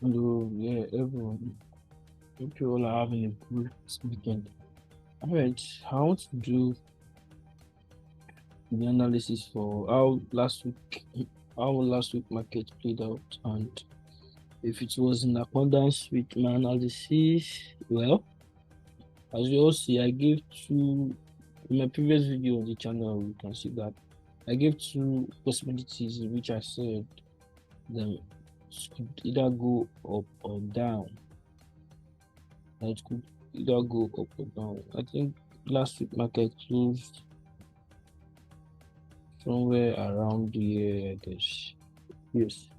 Hello, yeah, everyone. Hope you all are having a good weekend. Alright, I want to do the analysis for how last week market played out, and if it was in accordance with my analysis. Well, as you all see, I gave two in my previous video on the channel. You can see that I gave two possibilities in which I said them could either go up or down. It could either go up or down. I think last week market closed somewhere around the this. Yes,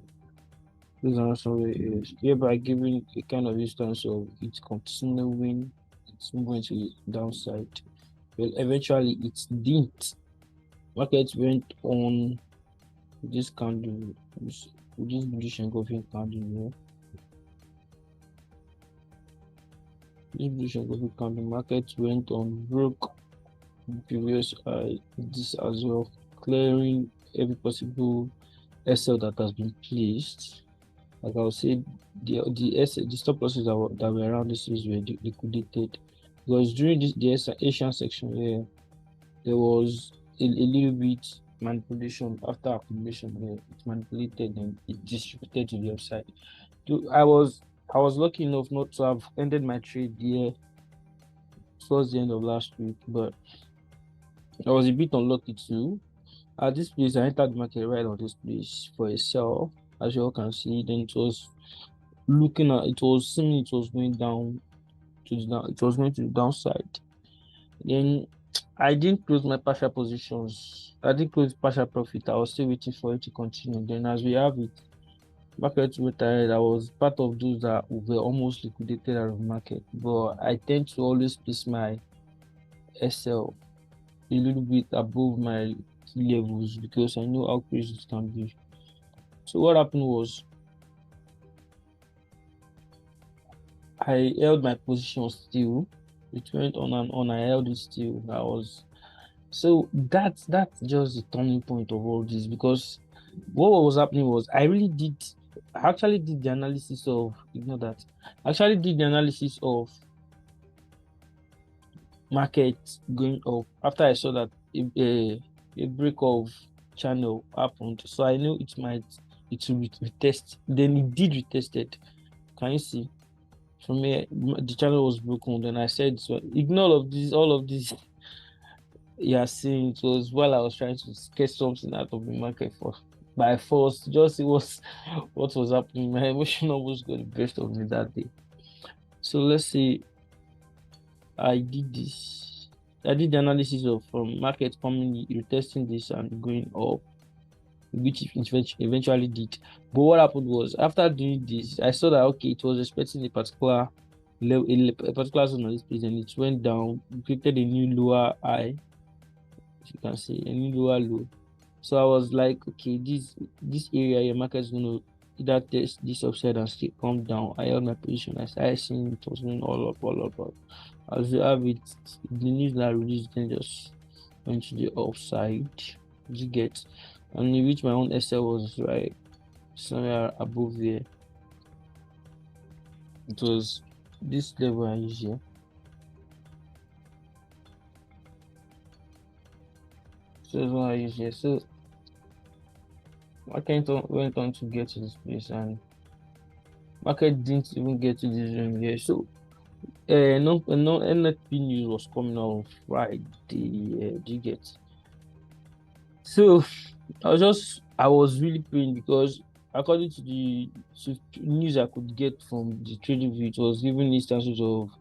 closed around somewhere, yes. Hereby giving a kind of instance of it continuing, it's moving to the downside. Well, eventually it didn't. Market went on this candle, this bullish engulfing candle here. This bullish engulfing candle, market went on, broke previous this as well, clearing every possible SL that has been placed. Like I would say, the stop losses that were around this series were liquidated, because during the Asian section here, there was a little bit manipulation after accumulation where it manipulated and it distributed to the upside. I was lucky enough not to have ended my trade there towards the end of last week, but I was a bit unlucky too. At this place, I entered the market right on this place for a sell. As you all can see, then it was seeming it was going down to the down, it was going to the downside. Then I didn't close my partial positions. I didn't close partial profit. I was still waiting for it to continue. Then as we have it, market went ahead. I was part of those that were almost liquidated out of the market. But I tend to always place my SL a little bit above my key levels because I know how crazy it can be. So what happened was I held my position still. It went on and on. I held it still. That's just the turning point of all this, because what was happening was I actually did the analysis of ignore that. I actually did the analysis of market going up after I saw that a break of channel happened. So I knew it will retest. Then it did retested. Can you see? For me, the channel was broken. Then I said, so ignore all of this. Yeah, seeing it was while I was trying to get something out of the market by force. Just it was what was happening. My emotion almost got the best of me that day. So let's say I did this. I did the analysis of from market coming, retesting this and going up, which it eventually did. But what happened was after doing this, I saw that okay, it was expecting a particular level, a particular zone on this place, and it went down, created a new lower high. If you can see a new lower low. So I was like, okay, this area, your market is going to either test this upside and still come down. I held my position. I started seeing it was going all up, all up, all up. As you have it, the news that released then just went to the upside. You get, and in which my own SL was right somewhere above there. It was this level I use here. So that's what I use here. So market went on to get to this place, and market didn't even get to this room here. So no NFP news was coming out on Friday. Do you get? So I was really praying, because according to the news I could get from the trading view, it was giving instances of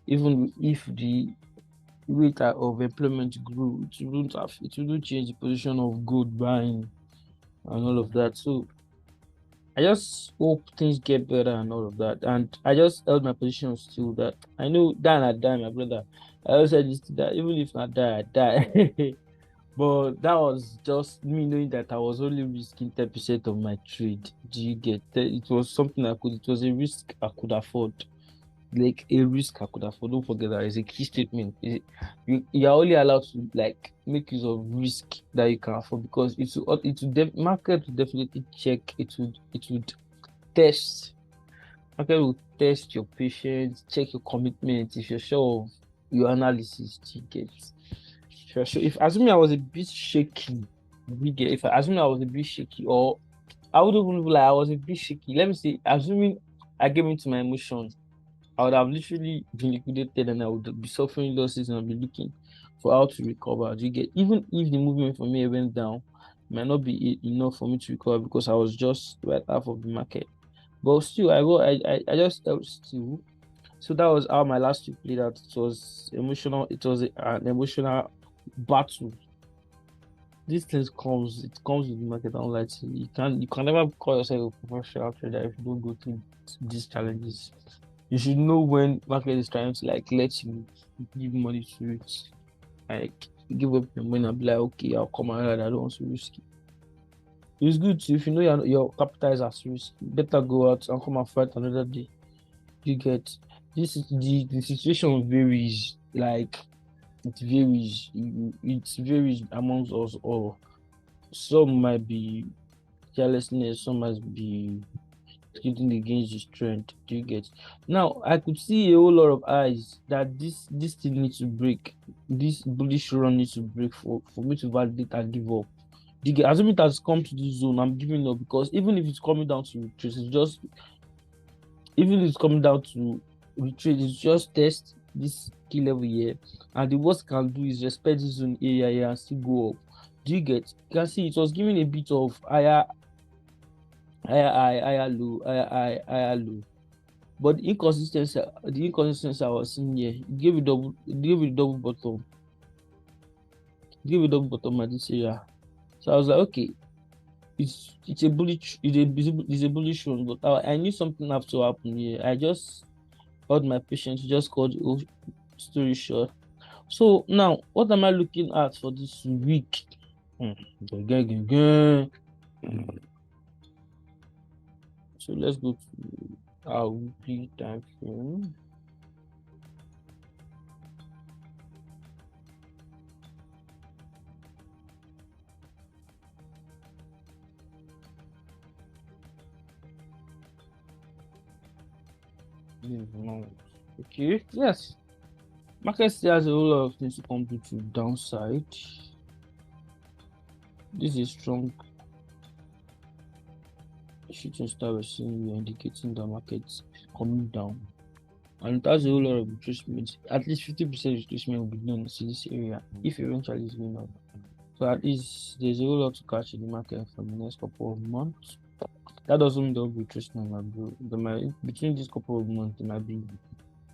even if the rate of employment grew, it wouldn't change the position of gold buying and all of that. So I just hope things get better and all of that. And I just held my position still, that I know that I die, my brother. I always said this, that even if I die, I die. But that was just me knowing that I was only risking 10% of my trade. Do you get? It was something it was a risk I could afford. Like a risk I could afford. Don't forget that it's a key statement. You're only allowed to like make use of risk that you can afford, because market will definitely check. It would test Market will test your patience, check your commitment. If you're sure of your analysis, you get. If you're sure, if assuming I was a bit shaky, we get. If assuming I was a bit shaky, or I wouldn't even like I was a bit shaky. Let me say, assuming I gave into my emotions, I would have literally been liquidated and I would be suffering losses and I'll be looking for how to recover. Do you get? Even if the movement for me went down, it might not be enough for me to recover because I was just right half of the market. But still, I just held still. So that was how my last week played out. It was emotional. It was an emotional battle. These things it comes with the market. I don't like to, you can never call yourself a professional trader if you don't go through these challenges. You should know when market is trying to like let you give money to it. Like give up your money and be like, okay, I'll come around. I don't want to risk it. It's good to, if you know your capital is at risk, better go out and come and fight another day. You get this is the situation varies, like it varies. It varies amongst us all. Some might be carelessness, some might be skating against the strength. Do you get? Now I could see a whole lot of eyes that this thing needs to break. This bullish run needs to break for me to validate and give up. Do you get? Assuming it has come to this zone, I'm giving up because even if it's coming down to retreat, it's just even if it's coming down to retreat, it's just test this key level here. And the worst can do is respect this zone area here and still go up. Do you get? You can see it was giving a bit of higher low, higher low. But the inconsistency I was seeing here, it gave a double bottom. It gave a double bottom at this area. So I was like, okay, it's a bullish one, but I knew something have to happen here. I just held my patience, just cut the whole story short. So now, what am I looking at for this week? Again. So let's go to our weekly time frame. Okay, yes. Market still has a whole lot of things to come to downside. This is strong shooting star we're seeing here, indicating the market's coming down. And it has a whole lot of retracement. At least 50% retracement will be done in this area if eventually it's going up. So at least there's a whole lot to catch in the market for the next couple of months. That doesn't mean there will be retracement, my bro. Between these couple of months, there might be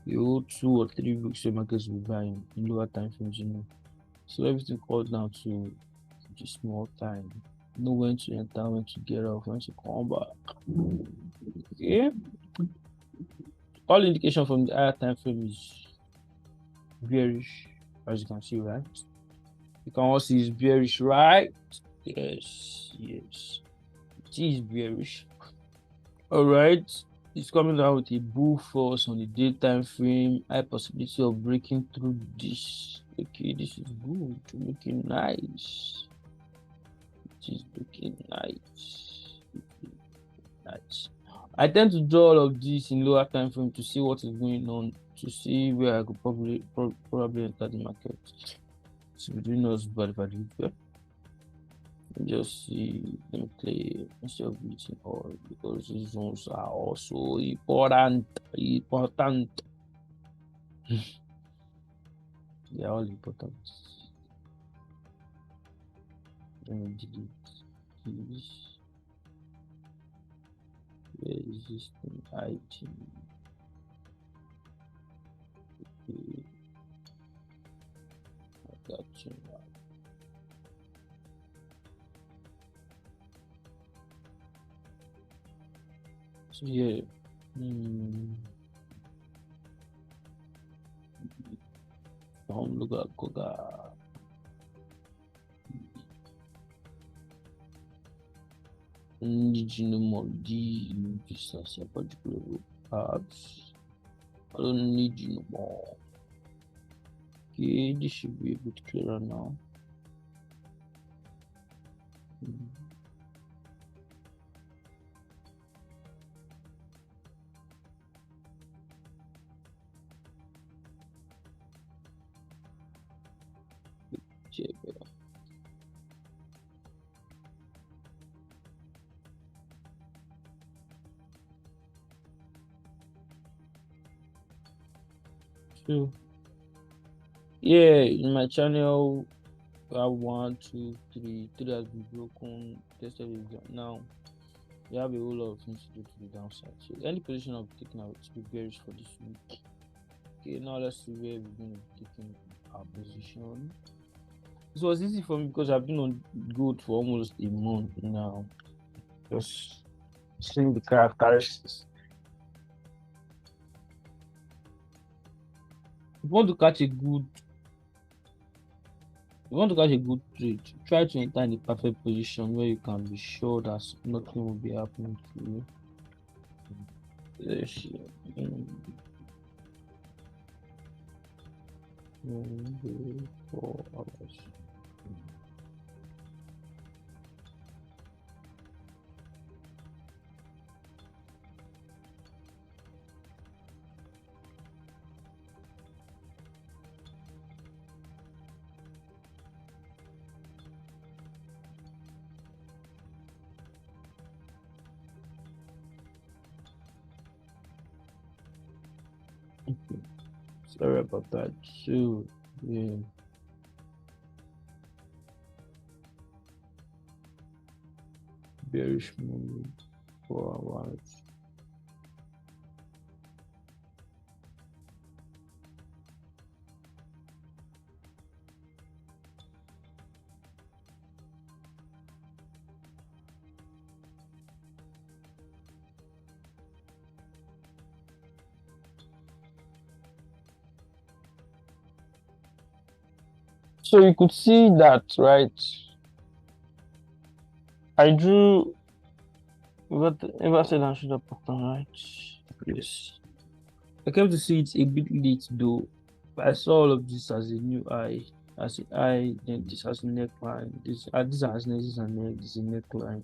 a whole 2 or 3 weeks where markets will buy in lower time frames, So everything comes down to the small time. Know when to enter, when to get off, when to come back. Okay. All indication from the higher time frame is bearish, as you can see, right? You can also see it's bearish, right? Yes. It is bearish. All right. It's coming down with a bull force on the daytime frame. High possibility of breaking through this. Okay, this is good. Looking nice. It is looking nice. Nice. I tend to draw all of this in lower time frame to see what is going on, to see where I could probably enter the market. So we do not bad if I do it. Just see them play instead of beating all because these zones are also important. They are all important. Let me delete this. Where is this thing? IT. Okay. I got you now. So yeah. Look at Koga. Need business a particular parts. I don't need you no more. Okay, this should be a bit clearer now. So yeah, in my channel, I have 1, 2, 3. 3 has been broken. Tested it now. We have a whole lot of things to do to the downside. So any position I'll be taking out will be bearish for this week. Okay, now let's see where we're going to be taking our position. This was easy for me because I've been on gold for almost a month now. Just seeing the characteristics. If you want to catch a good trade, try to enter in the perfect position where you can be sure that nothing will be happening to you. Let's see. 4 hours. Okay. Sorry about that. So yeah. Bearish move 4 hours. So you could see that, right? I drew inverted and shoulder pattern, right? Yes. I came to see it a bit late though. But I saw all of this as a new eye, as an eye, then this as a neckline, this as neck, this and neck, this is a neckline.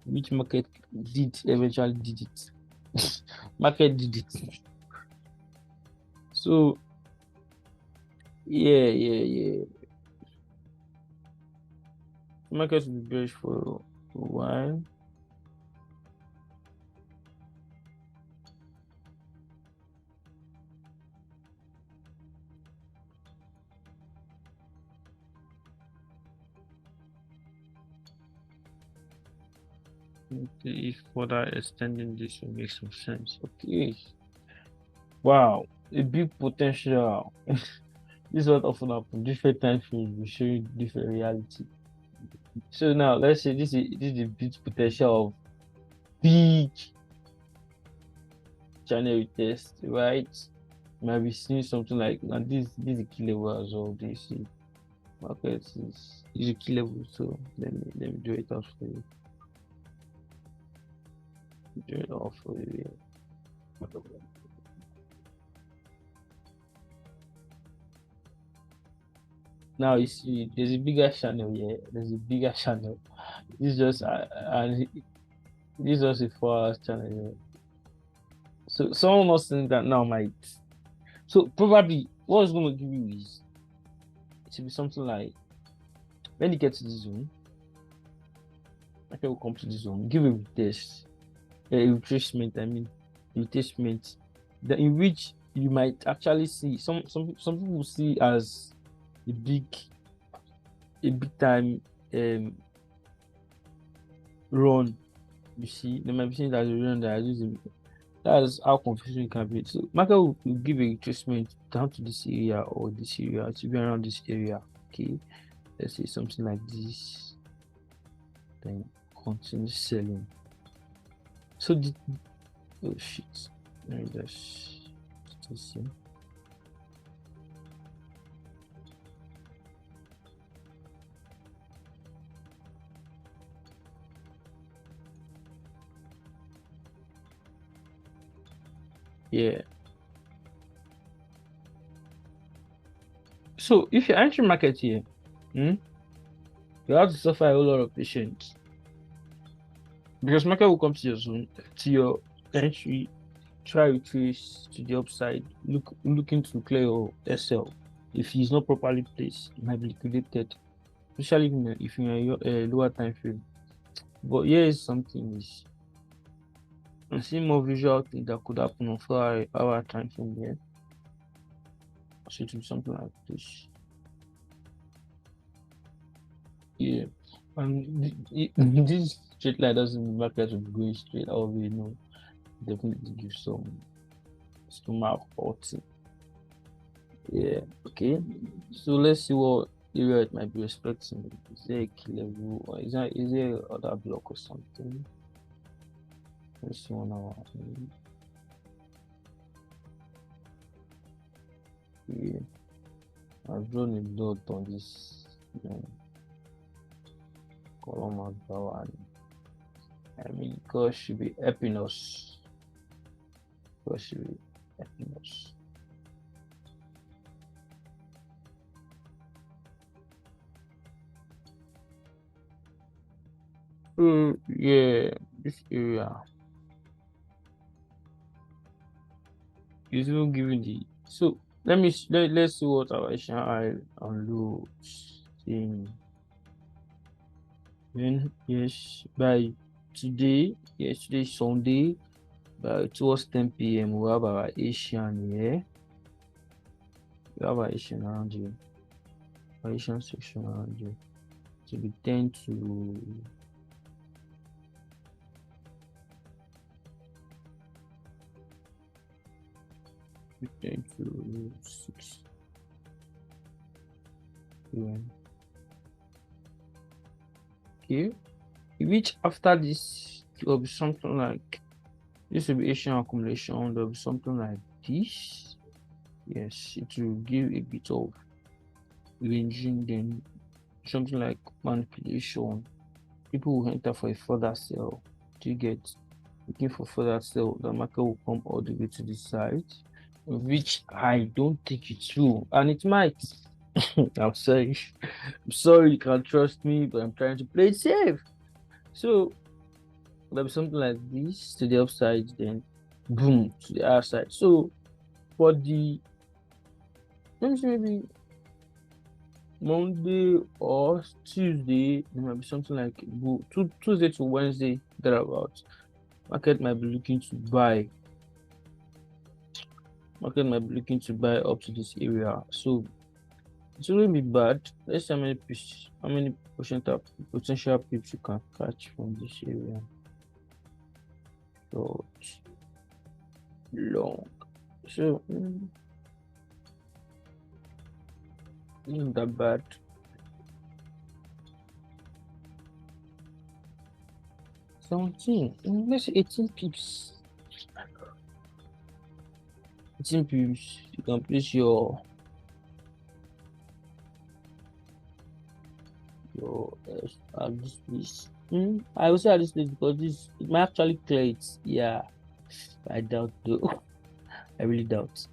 Which market eventually did it. Market did it. So yeah. Market will be bearish for a while. Okay, if further extending this will make some sense. Okay. Wow, a big potential. This is what often happens. Different time frames will show you different reality. So now let's say this is the big potential of big channel test, right? Might be seeing something like now this is a key level as well. This market is a key level, so let me do it out for you. Do it off for you. Now you see there's a bigger channel here. There's a bigger channel. This is just and this is just a 4 hours channel here. So someone must think that now might. So probably what it's going to give you is it should be something like when you get to the zone, okay, we'll come to the zone, give a retest, a retracement, retracement, in which you might actually see some people see as a big time run. You see, they might be saying that the run that are using. That's how confusing it can be. So market will give a retracement down to this area or this area to be around this area. Okay, let's say something like this, then continue selling. So oh shit, let me just see. Yeah. So if you're entering market here, you have to suffer a whole lot of patience because market will come to your zone, to your entry, try to trace to the upside, looking to clear your SL. If he's not properly placed, it might be liquidated. especially if you're in a lower time frame. But here is something is I see more visual thing that could happen on 4 hour time frame here. So it will be something like this. Yeah. And this straight line doesn't mean market will be going straight. I will know definitely give some stomach hurting. Yeah, okay. So let's see what area it might be expecting. Is there a key level or is there other block or something? Let's see 1 hour. Yeah, I've drawn a dot on this column as well, and I mean God should be helping us. God should be helping us. So yeah, this area is even giving the so let's see what our Asian eye and low saying. Then yes, by today, yesterday Sunday, by towards 10 p.m. we have our Asian here. We have our Asian around here. Our Asian section around here. So we tend to 6 p.m. Okay. Which after this there will be something like this will be Asian accumulation, there will be something like this. Yes, it will give a bit of ranging, then something like manipulation. People will enter for a further sell. Do you get looking for further sell? The market will come all the way to the side, which I don't think it's true, and it might. I'm sorry. I'm sorry you can't trust me, but I'm trying to play it safe. So there'll be something like this to the upside, then boom to the other side. So for the let me see maybe Monday or Tuesday, there might be something like Tuesday to Wednesday, thereabouts. Market might be looking to buy. Market might be looking to buy up to this area. So it wouldn't be bad. Let's see how many potential pips you can catch from this area. Short, long. So isn't that bad. Let's say 18 pips. 18 pips. You can place your at this place. I will say at this place because this it might actually clear it. Yeah, I doubt though. I really doubt.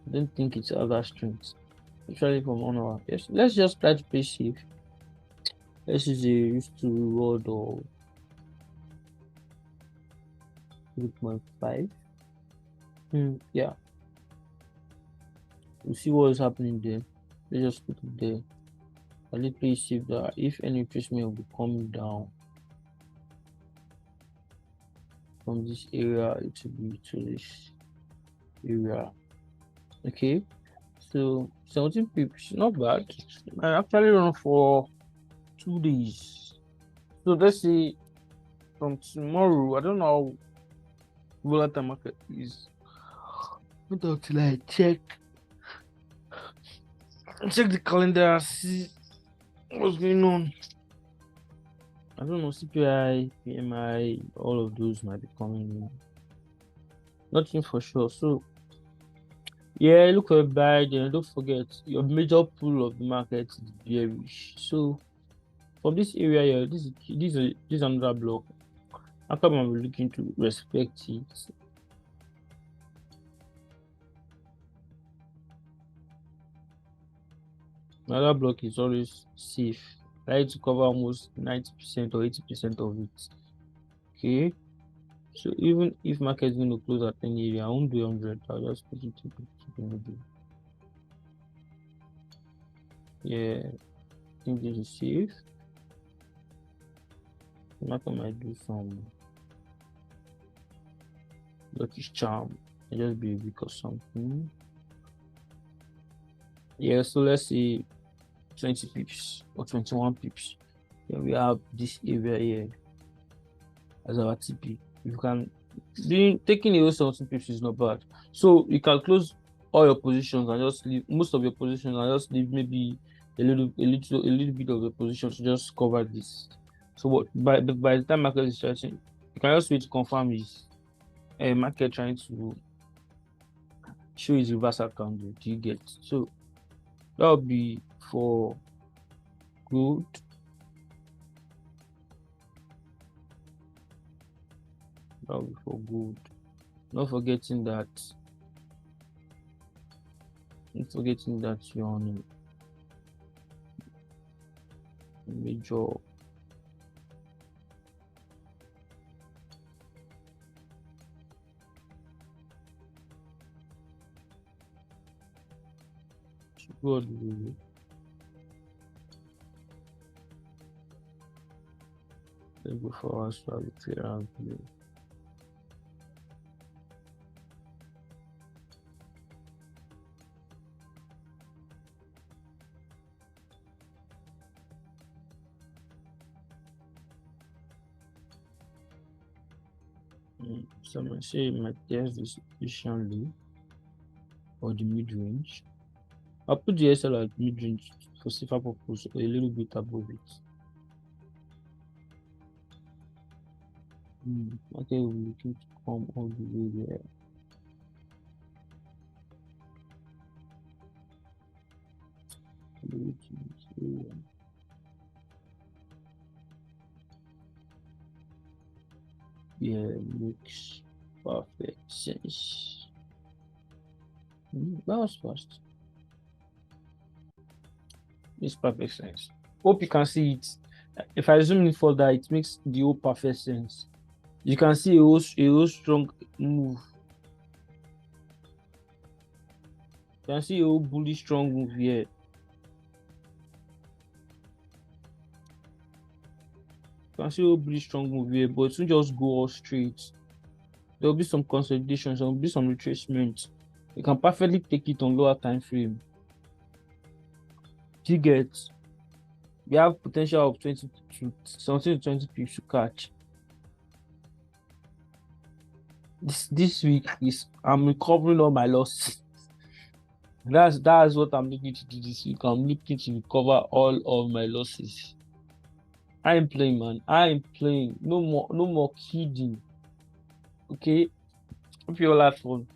I don't think it's other strength. Actually, from 1 hour. Yes, let's just try to play safe. Let's use a used to reward or 3.5. Yeah, we'll see what is happening there. Let's just put it there. A little safe that if any retracement will be coming down from this area, it will be to this area. Okay, so 17 pips, not bad. I actually run for 2 days. So let's see from tomorrow. I don't know how volatile market is. Wait until I check the calendar, see what's going on. I don't know, CPI, PMI, all of those might be coming in. Nothing for sure. So yeah, look for a buy. Then don't forget your major pool of the market is bearish. So from this area here, this is another block. How come I'm looking to respect it? Another block is always safe. I like to cover almost 90% or 80% of it. Okay. So even if market is going to close at any area, I won't do 100. I'll just put it to the middle. Yeah. think this is safe. The market might do some lucky charm. It just be a week or something. Yeah, so let's say 20 pips or 21 pips. Then we have this area here as our TP. You can taking away 17 pips is not bad. So you can close all your positions and just leave most of your positions and just leave maybe a little bit of the position to just cover this. So what by the time market is starting, you can just wait to confirm is a market trying to show his reversal candle. Do you get? So that would be for gold. That would be for gold. Not forgetting that you're on a major gold. Let's go for us to clear. Someone say my test is efficiently or the mid range. I'll put the SL at mid range for safer purpose or a little bit above it. Okay, we're looking to come all the way there. Yeah, makes perfect sense. That was fast. Makes perfect sense. Hope you can see it. If I zoom in further, it makes the whole perfect sense. You can see a whole strong move. You can see a whole bullish strong move here. You can see a whole bullish strong move here, but it won't just go all straight. There will be some consolidation, there will be some retracement. You can perfectly take it on lower time frame. You get, we have potential of 20 to 17 to 20 pips to catch. This week is I'm recovering all my losses. That's what I'm looking to do this week. I'm looking to recover all of my losses. I am playing, man. I am playing. No more kidding. Okay. Hope you all have fun.